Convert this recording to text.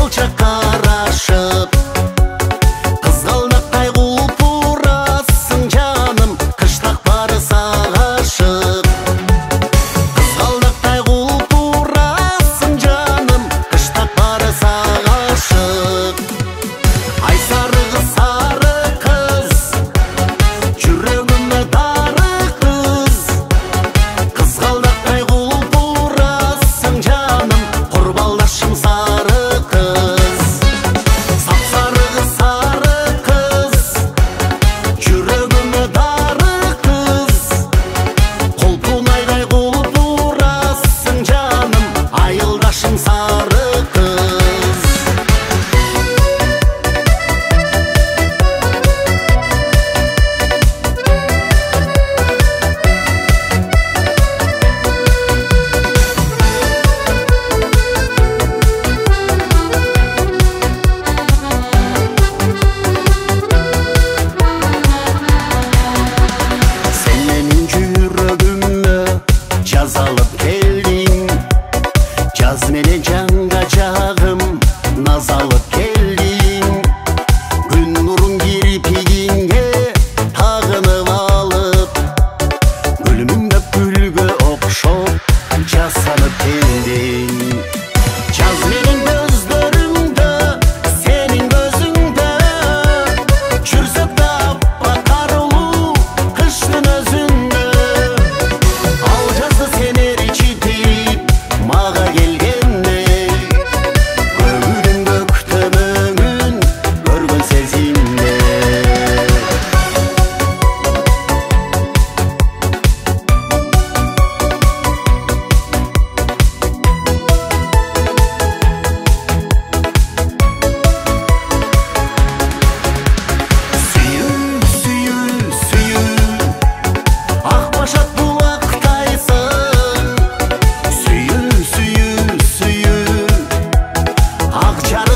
алчак карашып, кызгалдактай кулпурасың жаным, кыштак бары сага ашык. Кызгалдактай кулпурасың жаным, кыштак бары сага ашык. Ай сары кыз, жүрөгүмө дары кыз, кызгалдактай кулпурасың жаным, курбалдашым сары кыз. Сапсары кыз, жүрөгүмө дары кыз, колпунайдай кулпурасың жаным, айылдашым сары кыз. Sen menin жүрөгүмө жаз алып келдиң, жаз менен жанга жагым наз алып келдиң. Күн нурун кирпигиңе тагынып алып, гүлүмдөп гүлгө окшоп жасанып келдиң. Жаз менин көздөрүңдө, сенин көзүңдө, жүрсөк да аппак карулуу кыштын өзүндө. Ал жазды сен эричитип мага келгенде, көгүдүн көктөмөңүн көргөн сезимде. Ак башак булактайсың, ак жар